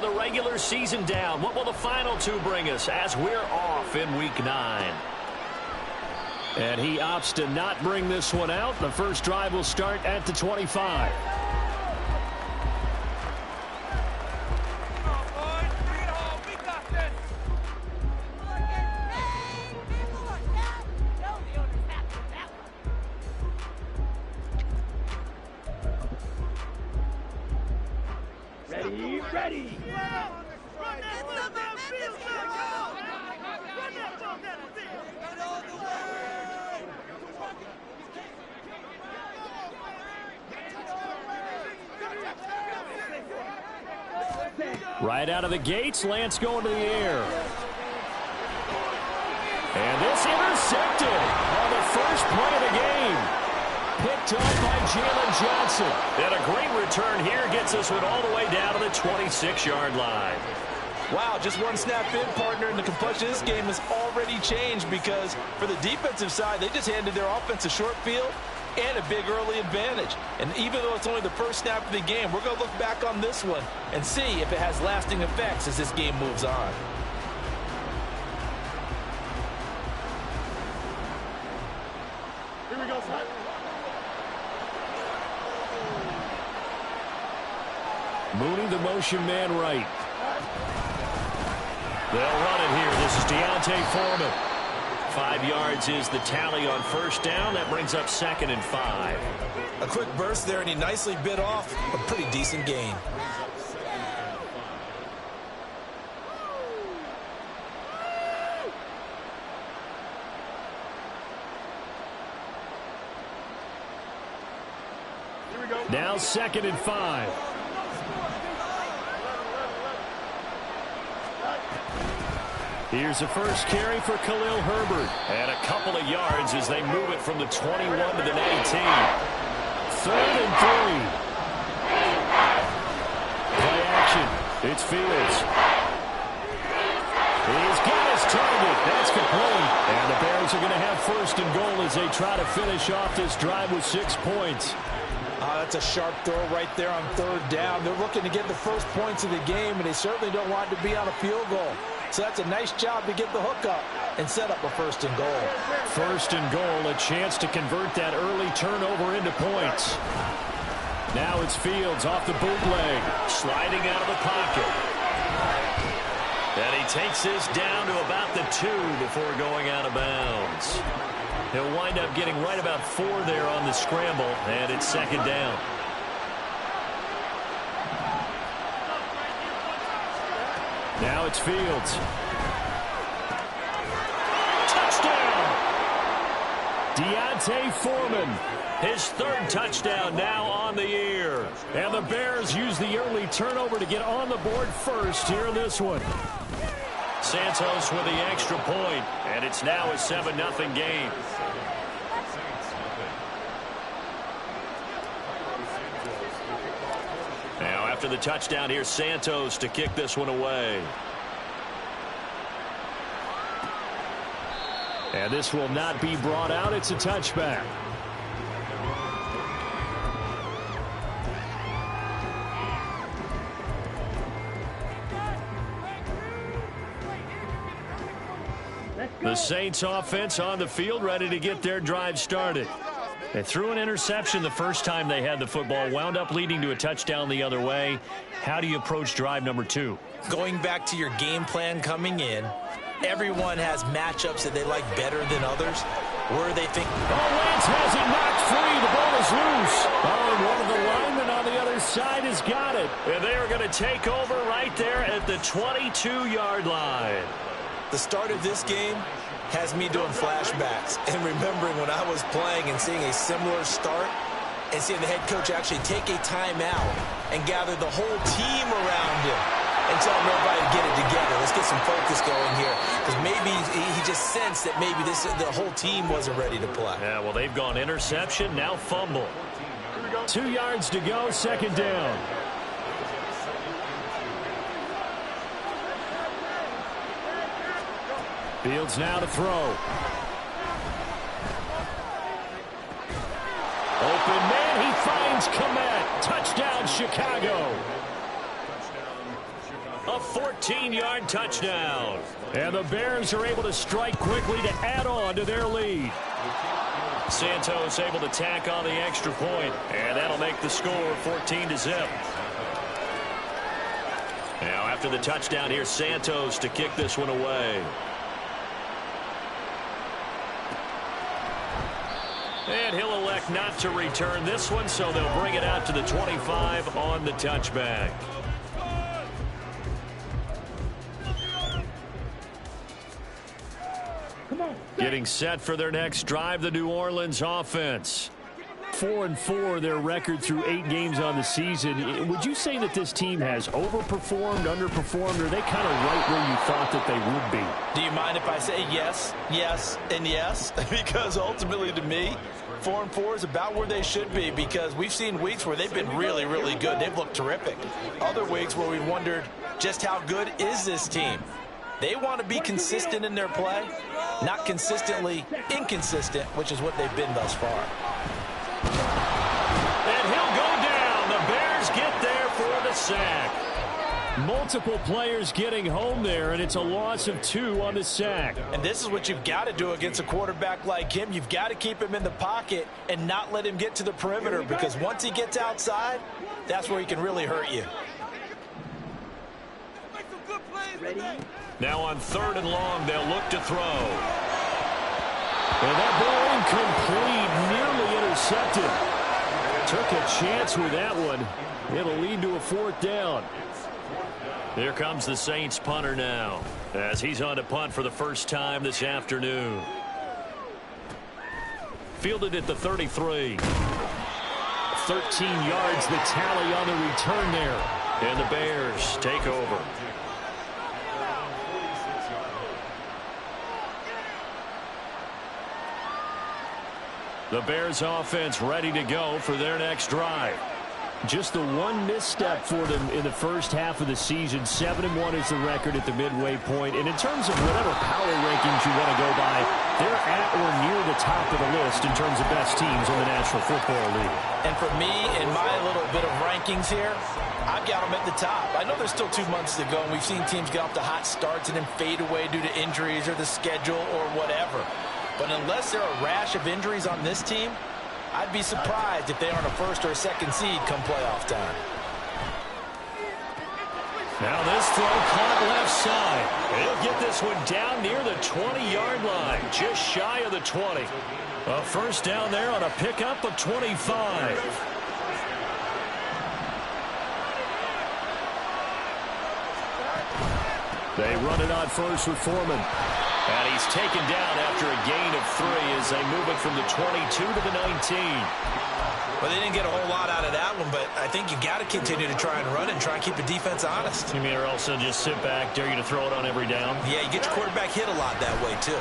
the regular season down. What will the final two bring us as we're off in Week 9? And he opts to not bring this one out. The first drive will start at the 25. Ready. Right out of the gates, Lance going to the air. And this intercepted on the first play of the game. Picked up by Jalen Johnson. And a great return here gets this one all the way down to the 26-yard line. Wow, just one snap in, partner, and the complexion of this game has already changed because for the defensive side, they just handed their offense a short field and a big early advantage. And even though it's only the first snap of the game, we're going to look back on this one and see if it has lasting effects as this game moves on. Here we go, son. Mooney, the motion man right. They'll run it here. This is Deontay Foreman. 5 yards is the tally on first down. That brings up 2nd and 5. A quick burst there, and he nicely bit off a pretty decent gain. Here we go. Now 2nd and 5. Here's the first carry for Khalil Herbert. And a couple of yards as they move it from the 21 to the 19. 3rd and 3. Play action. It's Fields. He's got his target. That's complete. And the Bears are going to have 1st and goal as they try to finish off this drive with 6 points. That's a sharp throw right there on 3rd down. They're looking to get the first points of the game, and they certainly don't want it to be on a field goal. So that's a nice job to get the hook up and set up a 1st and goal. 1st and goal, a chance to convert that early turnover into points. Now it's Fields off the bootleg, sliding out of the pocket. And he takes this down to about the 2 before going out of bounds. He'll wind up getting right about 4 there on the scramble, and it's 2nd down. Now it's Fields. Touchdown! Deontay Foreman, his 3rd touchdown now on the year. And the Bears use the early turnover to get on the board first here in this one. Santos with the extra point, and it's now a 7-0 game. Now after the touchdown, here's Santos to kick this one away. And this will not be brought out. It's a touchback. The Saints offense on the field, ready to get their drive started. They threw an interception the first time they had the football, wound up leading to a touchdown the other way. How do you approach drive number 2? Going back to your game plan coming in, everyone has matchups that they like better than others. Where they think, Lance has it knocked free. The ball is loose. And one of the linemen on the other side has got it. And they are going to take over right there at the 22-yard line. the start of this game has me doing flashbacks and remembering when I was playing and seeing a similar start and seeing the head coach actually take a timeout and gather the whole team around him and tell everybody to get it together. Let's get some focus going here, because maybe he just sensed that maybe the whole team wasn't ready to play. Yeah, well, they've gone interception, now fumble. 2 yards to go, second down. Fields now to throw. Open man, he finds Komet. Touchdown, Chicago. A 14-yard touchdown. And the Bears are able to strike quickly to add on to their lead. Santos able to tack on the extra point, and that'll make the score 14-0. Now after the touchdown, here's Santos to kick this one away. And he'll elect not to return this one, so they'll bring it out to the 25 on the touchback. Getting set for their next drive, the New Orleans offense. 4-4 their record through 8 games on the season. Would you say that this team has overperformed, underperformed, or are they kind of right where you thought that they would be? Do you mind if I say yes, yes, and yes? Because ultimately to me, 4-4 is about where they should be, because we've seen weeks where they've been really, really good. They've looked terrific. Other weeks where we wondered just how good is this team. They want to be consistent in their play, not consistently inconsistent, which is what they've been thus far. And he'll go down. The Bears get there for the sack. Multiple players getting home there, and it's a loss of 2 on the sack. And this is what you've got to do against a quarterback like him. You've got to keep him in the pocket and not let him get to the perimeter, because once he gets outside, that's where he can really hurt you. Ready? Now on 3rd and long, they'll look to throw. And that ball incomplete, nearly intercepted. Took a chance with that one. It'll lead to a 4th down. Here comes the Saints punter now, as he's on to punt for the first time this afternoon. Fielded at the 33. 13 yards, the tally on the return there. And the Bears take over. The Bears offense ready to go for their next drive. Just the one misstep for them in the first half of the season. 7-1 is the record at the midway point. And in terms of whatever power rankings you want to go by, they're at or near the top of the list in terms of best teams in the National Football League. And for me, in my little bit of rankings here, I've got them at the top. I know there's still 2 months to go, and we've seen teams get off to hot starts and then fade away due to injuries or the schedule or whatever. But unless there are a rash of injuries on this team, I'd be surprised if they aren't a 1st or a 2nd seed come playoff time. Now this throw caught left side. He'll get this one down near the 20-yard line, just shy of the 20. A first down there on a pickup of 25. They run it on first with Foreman. And he's taken down after a gain of 3 as they move it from the 22 to the 19. Well, they didn't get a whole lot out of that one, but I think you got to continue to try and run it and try and keep the defense honest. You mean, or else they'll just sit back, dare you to throw it on every down? Yeah, you get your quarterback hit a lot that way, too.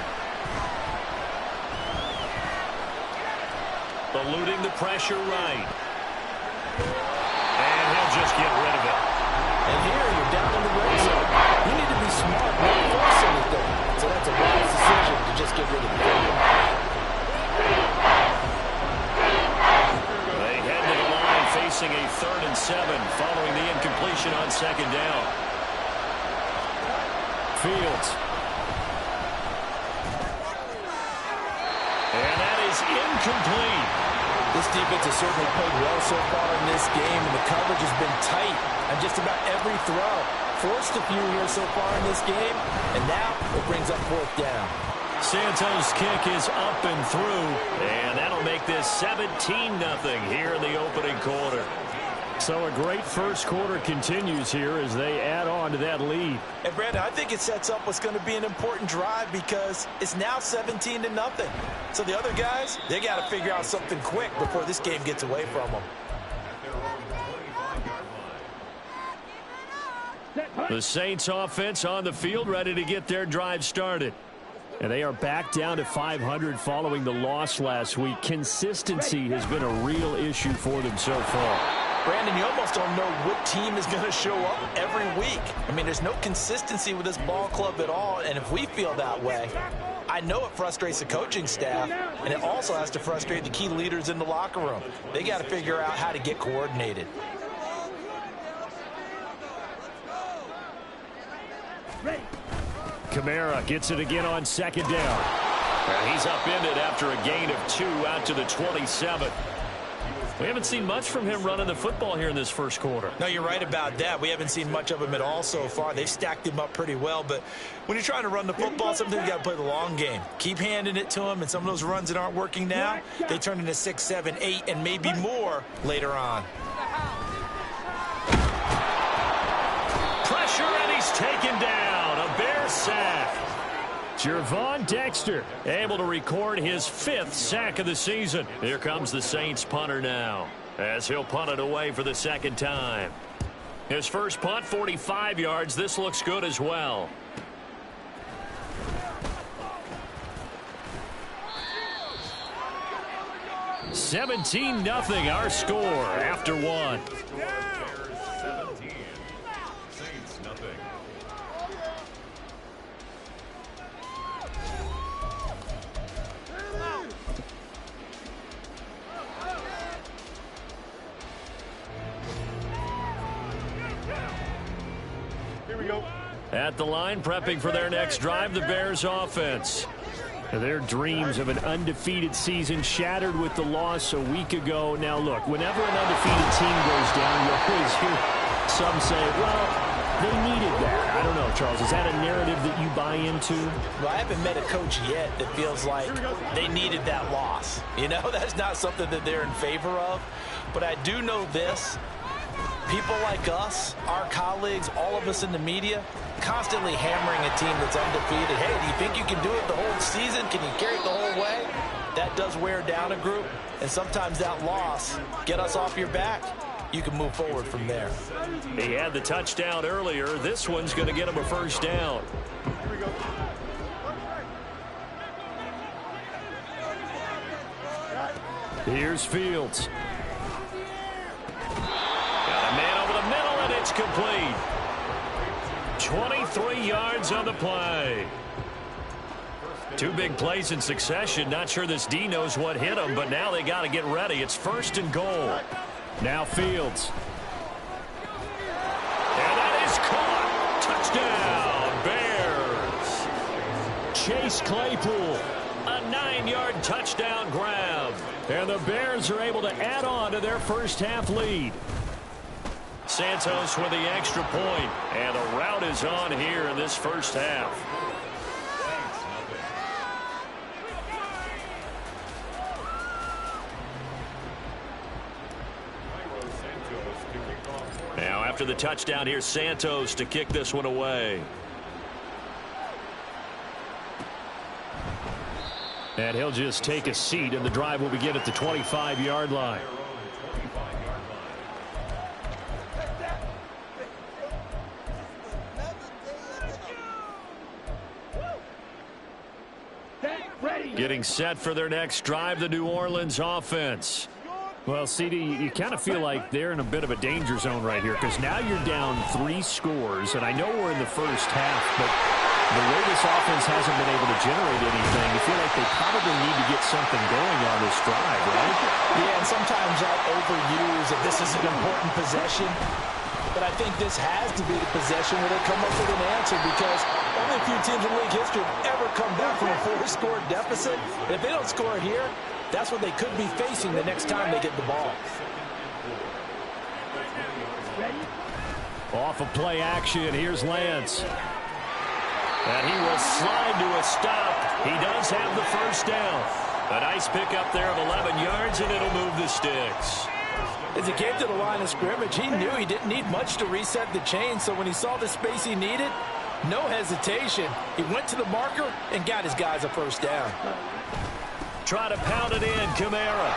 Eluding the pressure right. And he'll just get rid of it. And here you're down in the red zone. You need to be smart, not force anything. So that's a wise decision to just get rid of the ball. They head to the line facing a 3rd and 7 following the incompletion on 2nd down. Fields. And that is incomplete. This defense has certainly played well so far in this game, and the coverage has been tight on just about every throw. Forced a few here so far in this game, and now it brings up 4th down. Santos' kick is up and through, and that'll make this 17-0 here in the opening quarter. So a great first quarter continues here as they add on to that lead. And Brandon, I think it sets up what's going to be an important drive because it's now 17-0. So the other guys, they got to figure out something quick before this game gets away from them. The Saints offense on the field ready to get their drive started. And they are back down to 500 following the loss last week. Consistency has been a real issue for them so far. Brandon, you almost don't know what team is going to show up every week. I mean, there's no consistency with this ball club at all, and if we feel that way, I know it frustrates the coaching staff, and it also has to frustrate the key leaders in the locker room. They got to figure out how to get coordinated. Kamara gets it again on second down. And he's upended after a gain of 2 out to the 27. We haven't seen much from him running the football here in this first quarter. No, you're right about that. We haven't seen much of him at all so far. They've stacked him up pretty well, but when you're trying to run the football, sometimes you got to play the long game. Keep handing it to him, and some of those runs that aren't working now, they turn into 6, 7, 8, and maybe more later on. Pressure, and he's taken down. A Bear sack. Gervon Dexter able to record his 5th sack of the season. Here comes the Saints punter now as he'll punt it away for the second time. His first punt, 45 yards. This looks good as well. $17-0 our score after 1. At the line, prepping for their next drive, the Bears offense. Their dreams of an undefeated season shattered with the loss a week ago. Now, look, whenever an undefeated team goes down, you always hear some say, well, they needed that. I don't know, Charles. Is that a narrative that you buy into? Well, I haven't met a coach yet that feels like they needed that loss. You know, that's not something that they're in favor of. But I do know this. People like us, our colleagues, all of us in the media, constantly hammering a team that's undefeated. Hey, do you think you can do it the whole season? Can you carry it the whole way? That does wear down a group, and sometimes that loss, get us off your back, you can move forward from there. He had the touchdown earlier. This one's going to get him a first down. Here's Fields. Got a man over the middle, and it's complete. 23 yards on the play. 2 big plays in succession. Not sure this D knows what hit him, but now they got to get ready. It's 1st and goal. Now Fields. And that is caught. Touchdown, Bears. Chase Claypool. A 9-yard touchdown grab. And the Bears are able to add on to their first half lead. Santos with the extra point, and the route is on here in this first half. Now after the touchdown, here's Santos to kick this one away. And he'll just take a seat, and the drive will begin at the 25-yard line. Getting set for their next drive, the New Orleans offense. Well, CD, you kind of feel like they're in a bit of a danger zone right here because now you're down 3 scores, and I know we're in the first half, but the way this offense hasn't been able to generate anything, you feel like they probably need to get something going on this drive, right? Yeah, and sometimes I'll overuse that this is an important possession. But I think this has to be the possession where they come up with an answer because only a few teams in league history have ever come back from a 4-score deficit. And if they don't score here, that's what they could be facing the next time they get the ball. Off of play action, here's Lance. And he will slide to a stop. He does have the first down. A nice pickup there of 11 yards, and it'll move the sticks. As he came to the line of scrimmage, he knew he didn't need much to reset the chain, so when he saw the space he needed, no hesitation. He went to the marker and got his guys a first down. Try to pound it in, Kamara.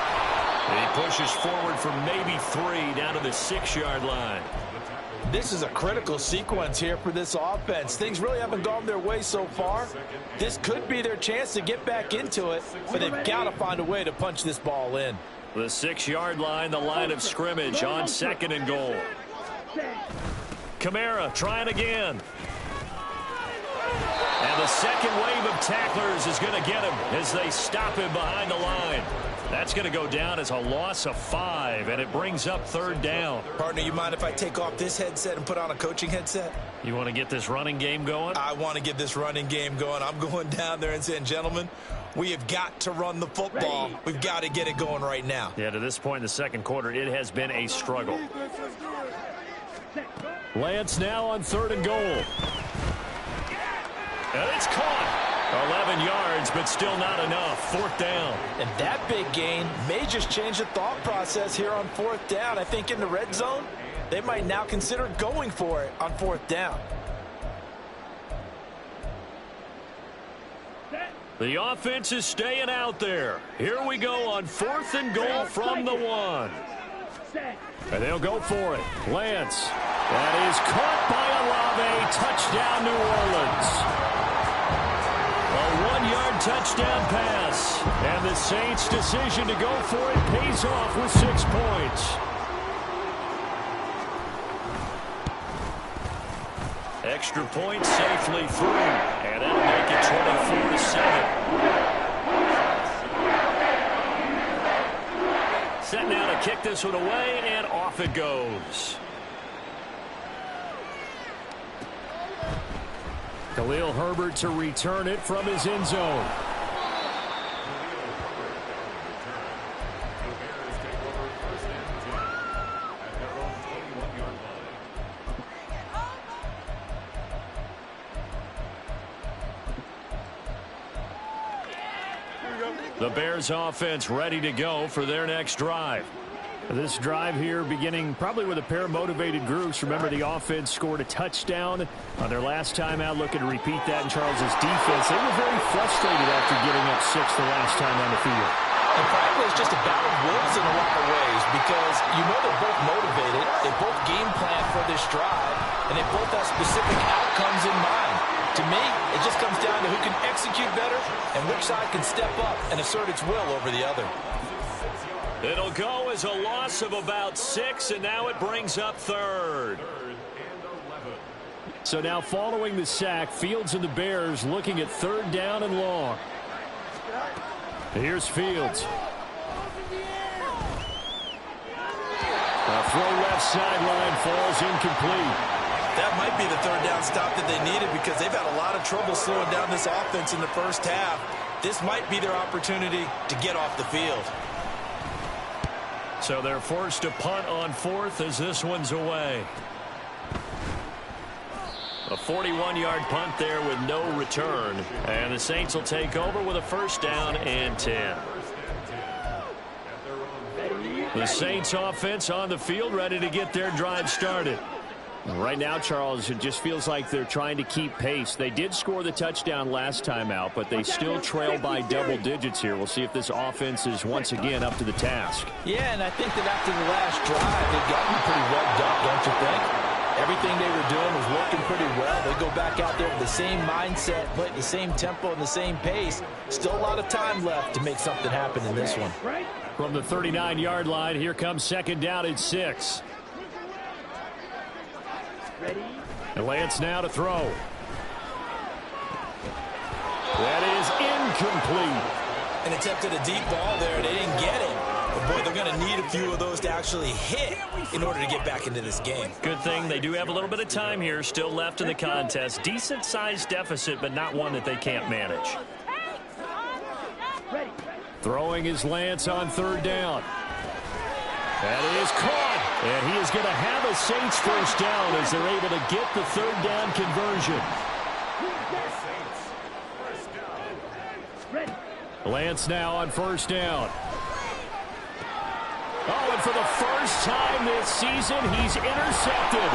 And he pushes forward for maybe 3 down to the 6-yard line. This is a critical sequence here for this offense. Things really haven't gone their way so far. This could be their chance to get back into it, but they've got to find a way to punch this ball in. The 6-yard line, the line of scrimmage on 2nd and goal. Kamara trying again. And the second wave of tacklers is going to get him as they stop him behind the line. That's going to go down as a loss of 5, and it brings up third down. Partner, you mind if I take off this headset and put on a coaching headset? You want to get this running game going? I want to get this running game going. I'm going down there and saying, gentlemen, we have got to run the football. We've got to get it going right now. Yeah, to this point in the second quarter, it has been a struggle. Lance now on 3rd and goal. And it's caught. 11 yards, but still not enough. 4th down. And that big gain may just change the thought process here on 4th down. I think in the red zone, they might now consider going for it on 4th down. The offense is staying out there. Here we go on 4th and goal from the 1. And they'll go for it. Lance. That is caught by Olave. Touchdown, New Orleans. A 1-yard touchdown pass. And the Saints' decision to go for it pays off with 6 points. Extra point safely through. And that'll make it 24-7. Set now to kick this one away, and off it goes. Khalil Herbert to return it from his end zone. The Bears offense ready to go for their next drive. This drive here beginning probably with a pair of motivated groups. Remember, the offense scored a touchdown on their last time out, looking to repeat that in Charles's defense. They were very frustrated after giving up 6 the last time on the field. And frankly, it's just a battle of wills in a lot of ways because you know they're both motivated. They both game plan for this drive, and they both have specific outcomes in mind. To me, it just comes down to who can execute better and which side can step up and assert its will over the other. It'll go as a loss of about 6, and now it brings up 3rd. So now following the sack, Fields and the Bears looking at 3rd down and long. Here's Fields. A throw left sideline falls incomplete. That might be the 3rd down stop that they needed because they've had a lot of trouble slowing down this offense in the first half. This might be their opportunity to get off the field. So they're forced to punt on 4th as this one's away. A 41-yard punt there with no return. And the Saints will take over with a 1st down and 10. The Saints offense on the field ready to get their drive started. Right now, Charles, it just feels like they're trying to keep pace. They did score the touchdown last time out, but they still trail by double digits here. We'll see if this offense is once again up to the task. Yeah, and I think that after the last drive, they've gotten pretty revved up, don't you think? Everything they were doing was working pretty well. They go back out there with the same mindset, but the same tempo and the same pace. Still a lot of time left to make something happen in this one. From the 39-yard line, here comes 2nd down and 6. And Lance now to throw. That is incomplete. And attempted a deep ball there. They didn't get it. But, boy, they're going to need a few of those to actually hit in order to get back into this game. Good thing they do have a little bit of time here still left in the contest. Decent-sized deficit, but not one that they can't manage. Throwing is Lance on 3rd down. That is caught. And he is going to have a Saints 1st down as they're able to get the 3rd down conversion. Lance now on 1st down. Oh, and for the first time this season, he's intercepted.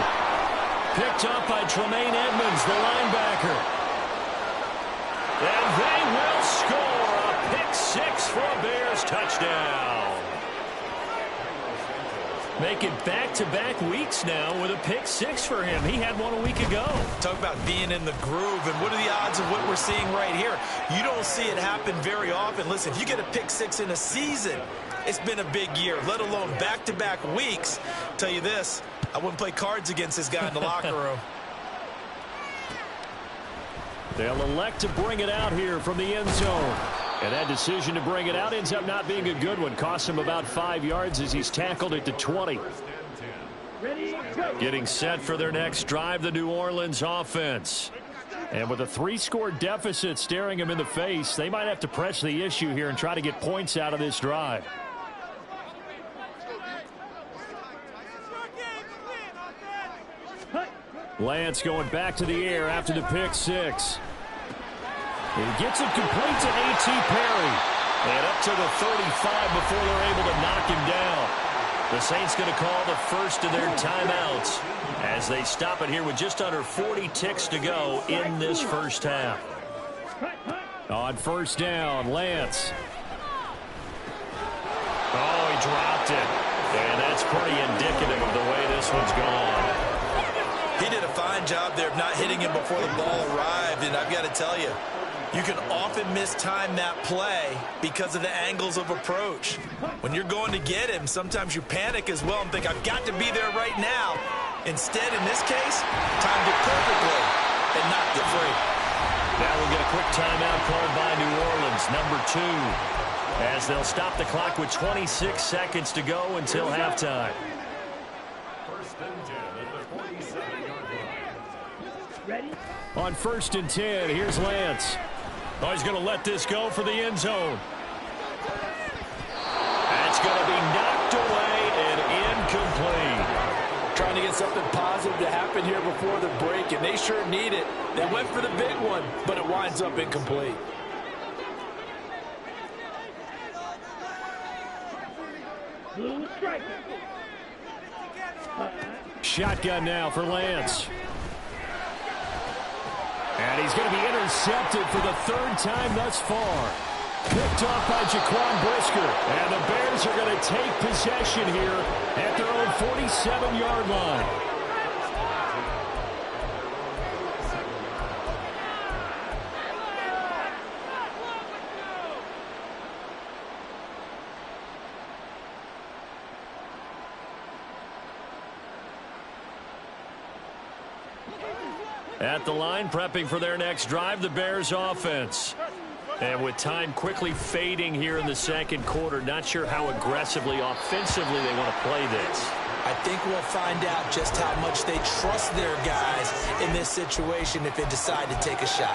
Picked up by Tremaine Edmonds, the linebacker. And they will score a pick-6 for a Bears touchdown. Make it back-to-back weeks now with a pick-6 for him. He had one a week ago. Talk about being in the groove, and what are the odds of what we're seeing right here? You don't see it happen very often. Listen, if you get a pick-6 in a season, it's been a big year, let alone back-to-back weeks. Tell you this, I wouldn't play cards against this guy in the locker room. They'll elect to bring it out here from the end zone. And that decision to bring it out ends up not being a good one. Costs him about 5 yards as he's tackled at the 20. Getting set for their next drive, the New Orleans offense. And with a 3-score deficit staring him in the face, they might have to press the issue here and try to get points out of this drive. Lance going back to the air after the pick six. He gets it complete to A.T. Perry. And up to the 35 before they're able to knock him down. The Saints going to call the first of their timeouts as they stop it here with just under 40 ticks to go in this first half. On first down, Lance. Oh, he dropped it. And that's pretty indicative of the way this one's gone. He did a fine job there of not hitting him before the ball arrived, and I've got to tell you, you can often mistime that play because of the angles of approach. When you're going to get him, sometimes you panic as well and think, I've got to be there right now. Instead, in this case, timed it perfectly and knocked it free. Now we'll get a quick timeout called by New Orleans, number 2, as they'll stop the clock with 26 seconds to go until halftime. Ready? On 1st and 10, here's Lance. Oh, he's going to let this go for the end zone. That's going to be knocked away and incomplete. Trying to get something positive to happen here before the break, and they sure need it. They went for the big one, but it winds up incomplete. Blue striker. Shotgun now for Lance. And he's going to be intercepted for the 3rd time thus far. Picked off by Jaquan Brisker. And the Bears are going to take possession here at their own 47-yard line. At the line, prepping for their next drive, the Bears offense. And with time quickly fading here in the second quarter, not sure how aggressively, offensively they want to play this. I think we'll find out just how much they trust their guys in this situation if they decide to take a shot.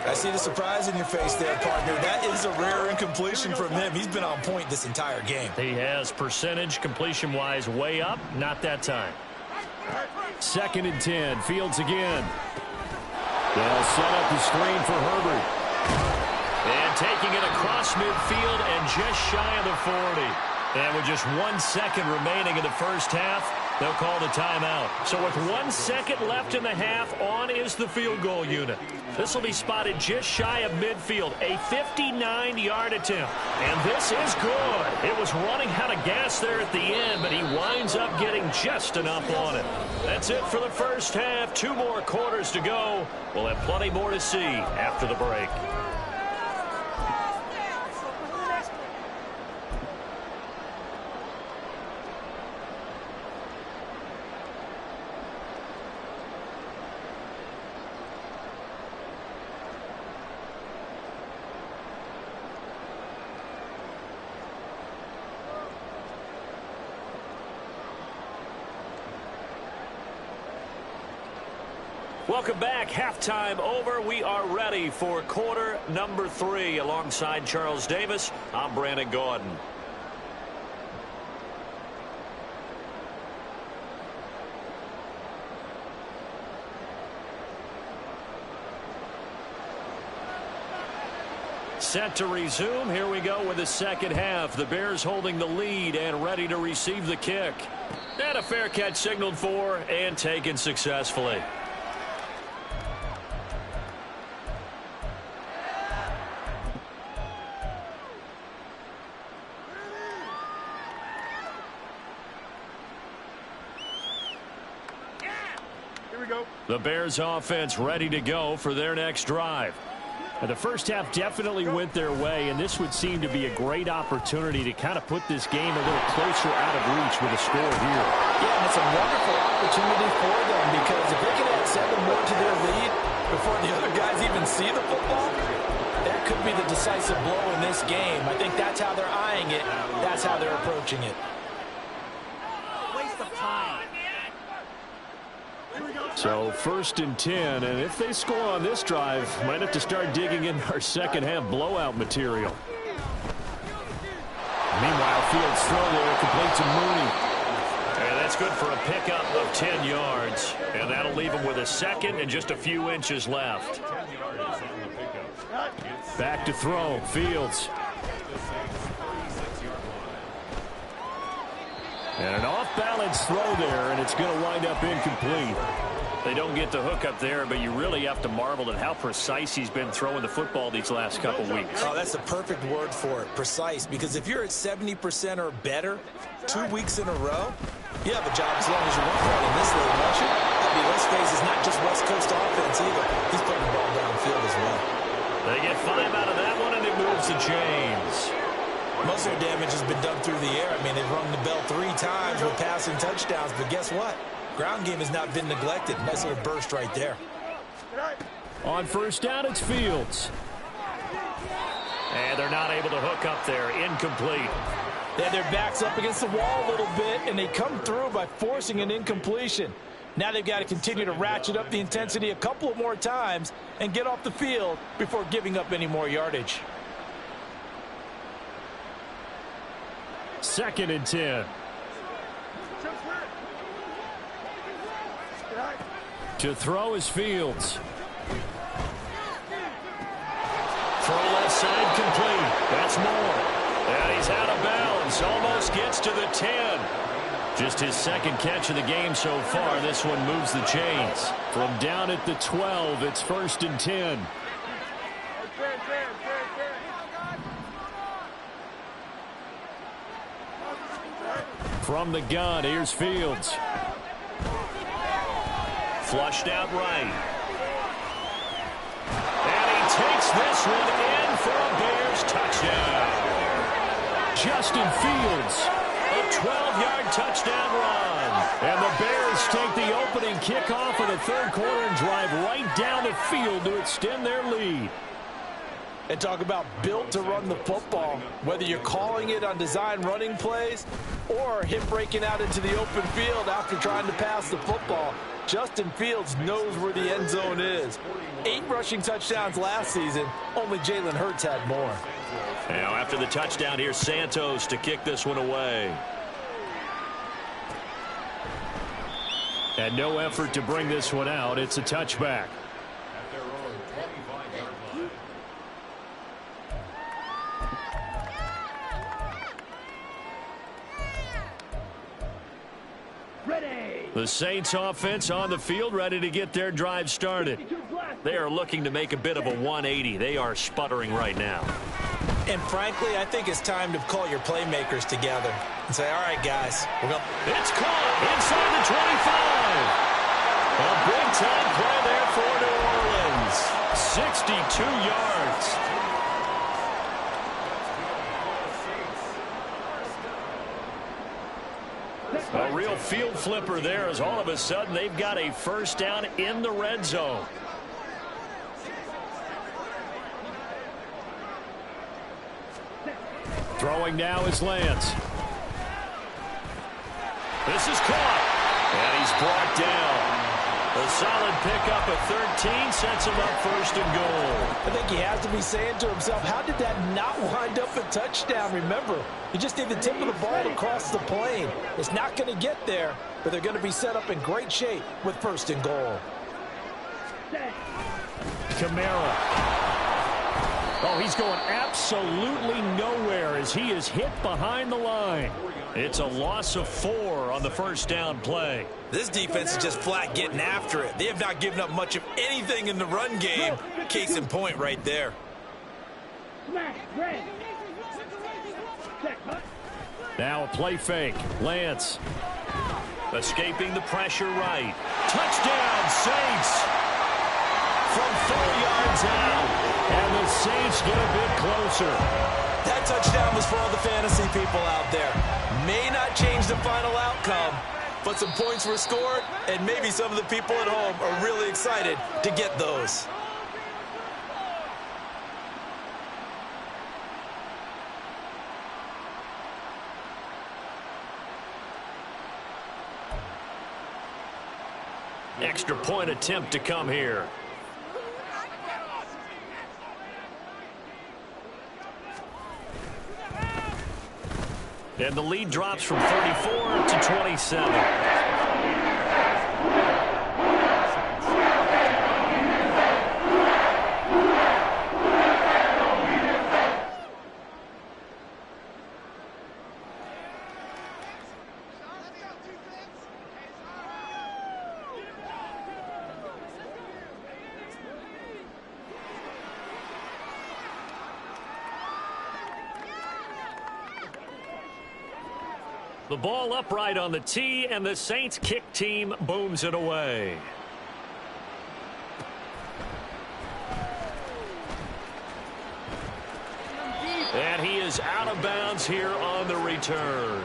I see the surprise in your face there, partner. That is a rare incompletion from him. He's been on point this entire game. He has percentage completion-wise way up, not that time. 2nd and 10, Fields again. They'll set up the screen for Herbert. And taking it across midfield and just shy of the 40. And with just 1 second remaining in the first half, they'll call the timeout. So with 1 second left in the half, on is the field goal unit. This will be spotted just shy of midfield, a 59-yard attempt. And this is good. It was running out of gas there at the end, but he winds up getting just enough on it. That's it for the first half. 2 more quarters to go. We'll have plenty more to see after the break. Welcome back. Halftime over. We are ready for quarter number 3. Alongside Charles Davis, I'm Brandon Gordon. Set to resume. Here we go with the second half. The Bears holding the lead and ready to receive the kick. And a fair catch signaled for and taken successfully. The Bears offense ready to go for their next drive. And the first half definitely went their way, and this would seem to be a great opportunity to kind of put this game a little closer out of reach with a score here. Yeah, and it's a wonderful opportunity for them because if they can add 7 more to their lead before the other guys even decisive blow in this game. I think that's how they're eyeing it. That's how they're approaching it. Waste of time. So 1st and 10, and if they score on this drive, might have to start digging in our second half blowout material. Meanwhile, Fields throw there, complete to Mooney. And that's good for a pickup of 10 yards. And that'll leave him with a second and just a few inches left. Back to throw, Fields. And an off-balance throw there, and it's going to wind up incomplete. They don't get the hook up there, but you really have to marvel at how precise he's been throwing the football these last couple weeks. Oh, that's the perfect word for it, precise, because if you're at 70% or better 2 weeks in a row, you have a job as long as you want one in this league, don't you? I mean, let's face it, it's not just West Coast offense either. He's putting the ball downfield as well. They get 5 out of that one, and it moves the chains. Most of their damage has been done through the air. I mean, they've rung the bell 3 times with passing touchdowns, but guess what? Ground game has not been neglected. Nice little burst right there. On 1st down, it's Fields. And they're not able to hook up there. Incomplete. They had their backs up against the wall a little bit, and they come through by forcing an incompletion. Now they've got to continue to ratchet up the intensity a couple of more times and get off the field before giving up any more yardage. 2nd and 10. To throw is Fields. Throw left side complete. That's more. And he's out of bounds. Almost gets to the 10. Just his 2nd catch of the game so far. This one moves the chains. From down at the 12, it's 1st and 10. From the gun, here's Fields. Flushed out right. And he takes this one in for a Bears touchdown. Justin Fields, a 12-yard touchdown run. And the Bears take the opening kickoff of the 3rd quarter and drive right down the field to extend their lead. And talk about built to run the football. Whether you're calling it on design running plays or him breaking out into the open field after trying to pass the football, Justin Fields knows where the end zone is. 8 rushing touchdowns last season. Only Jalen Hurts had more. Now after the touchdown, here's Santos to kick this one away. And no effort to bring this one out. It's a touchback. The Saints offense on the field, ready to get their drive started. They are looking to make a bit of a 180. They are sputtering right now. And frankly, I think it's time to call your playmakers together and say, all right, guys, we're going. It's caught inside the 25. A big-time play there for New Orleans. 62 yards. A real field flipper there as all of a sudden they've got a 1st down in the red zone. Throwing now is Lance. This is caught. And he's brought down. A solid pickup of 13 sets him up 1st and goal. I think he has to be saying to himself, how did that not wind up a touchdown? Remember, you just need the tip of the ball to cross the plane. It's not going to get there, but they're going to be set up in great shape with 1st and goal. Kamara. Oh, he's going absolutely nowhere as he is hit behind the line. It's a loss of 4 on the 1st down play. This defense is just flat getting after it. They have not given up much of anything in the run game. Case in point right there. Now a play fake. Lance. Escaping the pressure right. Touchdown, Saints. From 4 yards out. And the Saints get a bit closer. That touchdown was for all the fantasy people out there. May not change the final outcome, but some points were scored, and maybe some of the people at home are really excited to get those. Extra point attempt to come here. And the lead drops from 34 to 27. The ball upright on the tee, and the Saints kick team booms it away. And he is out of bounds here on the return.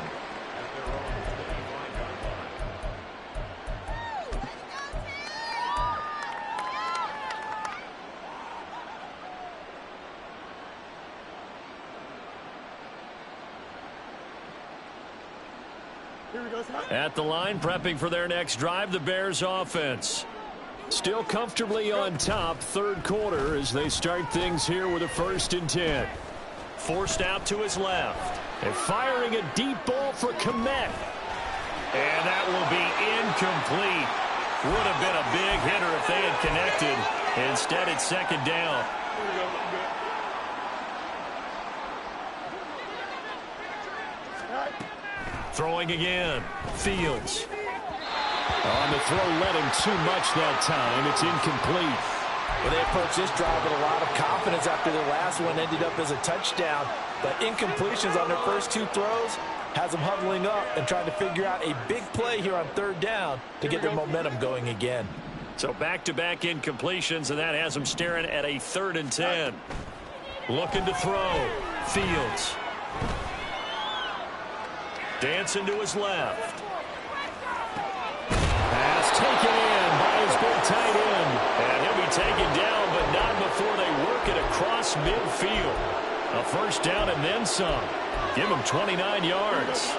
At the line, prepping for their next drive, the Bears offense. Still comfortably on top, third quarter, as they start things here with a 1st and 10. Forced out to his left. And firing a deep ball for Komet. And that will be incomplete. Would have been a big hitter if they had connected. Instead, it's 2nd down. Throwing again. Fields. On the throw, led him too much that time. It's incomplete. Well, they approached this drive with a lot of confidence after their last one ended up as a touchdown. But incompletions on their first 2 throws has them huddling up and trying to figure out a big play here on 3rd down to get their momentum going again. So back-to-back incompletions, and that has them staring at a 3rd and 10. Looking to throw. Fields. Dancing to his left. Pass taken in by his big tight end. And he'll be taken down, but not before they work it across midfield. A 1st down and then some. Give him 29 yards.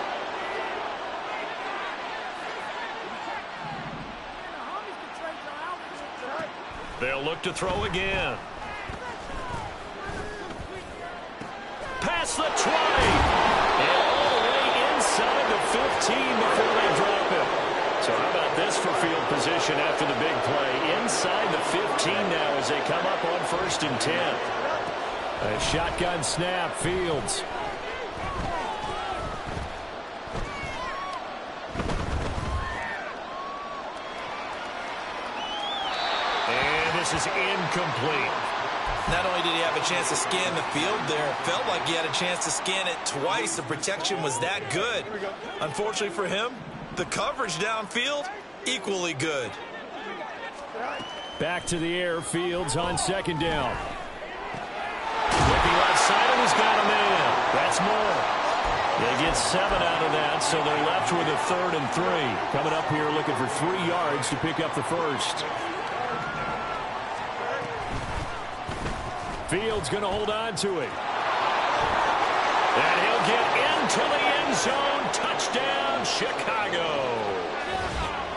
They'll look to throw again. Pass the 20. And all the way inside the 15 before they drop it. So how about this for field position after the big play? Inside the 15 now as they come up on 1st and 10. A shotgun snap, Fields. And this is incomplete. Not only did he have a chance to scan the field there, it felt like he had a chance to scan it twice. The protection was that good. Unfortunately for him, the coverage downfield, equally good. Back to the air, Fields on 2nd down. Looking left side, and he's got a man. That's more. They get 7 out of that, so they're left with a 3rd and 3. Coming up here looking for 3 yards to pick up the 1st. Fields going to hold on to it. And he'll get into the end zone. Touchdown, Chicago.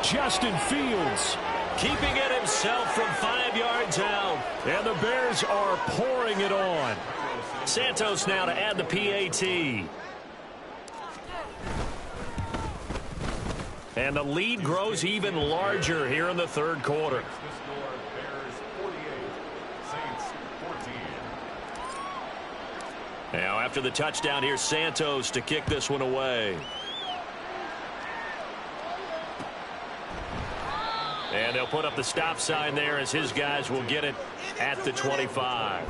Justin Fields keeping it himself from 5 yards out. And the Bears are pouring it on. Santos now to add the PAT. And the lead grows even larger here in the 3rd quarter. Now after the touchdown, here's Santos to kick this one away. And they'll put up the stop sign there as his guys will get it at the 25.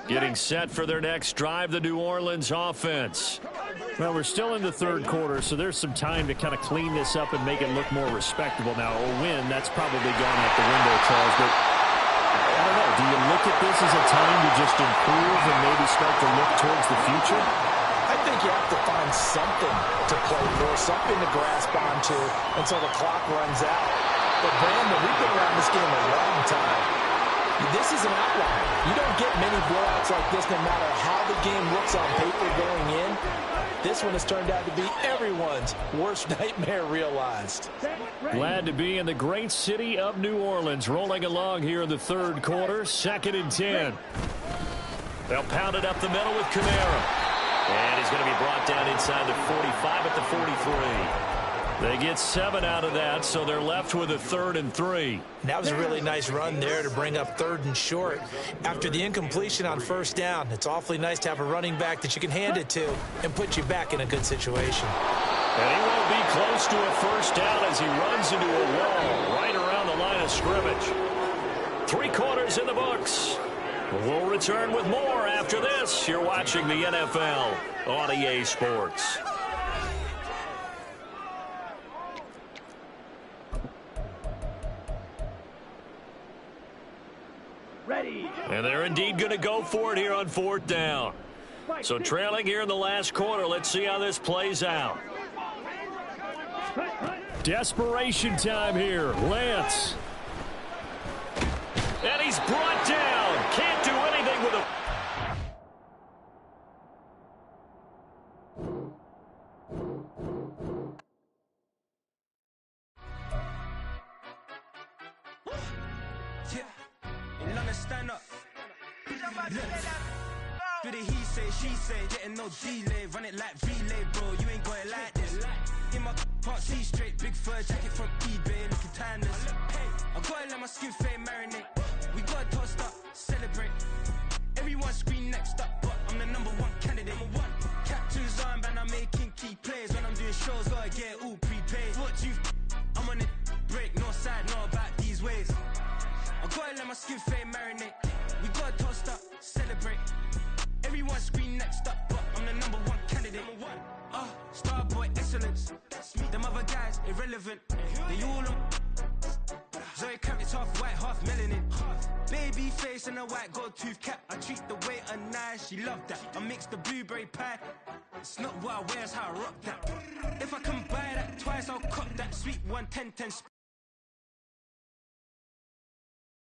Getting set for their next drive, the New Orleans offense. Well, we're still in the 3rd quarter, so there's some time to kind of clean this up and make it look more respectable. Now, a win, that's probably gone out the window, Charles, but I don't know. Do you look at this as a time to just improve and maybe start to look towards the future? I think you have to find something to play for, something to grasp onto until the clock runs out. But, Brandon, we've been around this game a long time. This is an outlier. You don't get many blowouts like this no matter how the game looks on paper going in. This one has turned out to be everyone's worst nightmare realized. Glad to be in the great city of New Orleans, rolling along here in the third quarter, 2nd and 10. They'll pound it up the middle with Kamara. And he's going to be brought down inside the 45 at the 43. They get 7 out of that, so they're left with a 3rd and 3. That was a really nice run there to bring up 3rd and short. After the incompletion on 1st down, it's awfully nice to have a running back that you can hand it to and put you back in a good situation. And he won't be close to a 1st down as he runs into a wall right around the line of scrimmage. 3 quarters in the books. We'll return with more after this. You're watching the NFL on EA Sports. And they're indeed going to go for it here on 4th down. So trailing here in the last quarter. Let's see how this plays out. Desperation time here. Lance. And he's brought down. Can't do anything with him. Stand up. Do the he say, she say, getting no delay, run it like relay, bro. You ain't got it like this. In my can't see straight, big fur jacket from eBay, looking timeless. I gotta let my skin fade marinate. We gotta toast up, celebrate. Everyone scream next up, but I'm the #1 candidate. Captain's armband, I'm making key plays. When I'm doing shows, gotta get all prepaid. What you? I'm on it, break, no side, no about these ways. I gotta let my skin fade marinate. We gotta toast up, celebrate. Everyone scream next up, but I'm the #1 candidate. Starboy excellence. Them other guys irrelevant. They all on. Zoe Kravitz half white, half melanin. Baby face and a white gold tooth cap. I treat the waiter nice, she love that. I mix the blueberry pie. It's not what I wear, it's how I rock that. If I can buy that twice, I'll cop that sweet 110.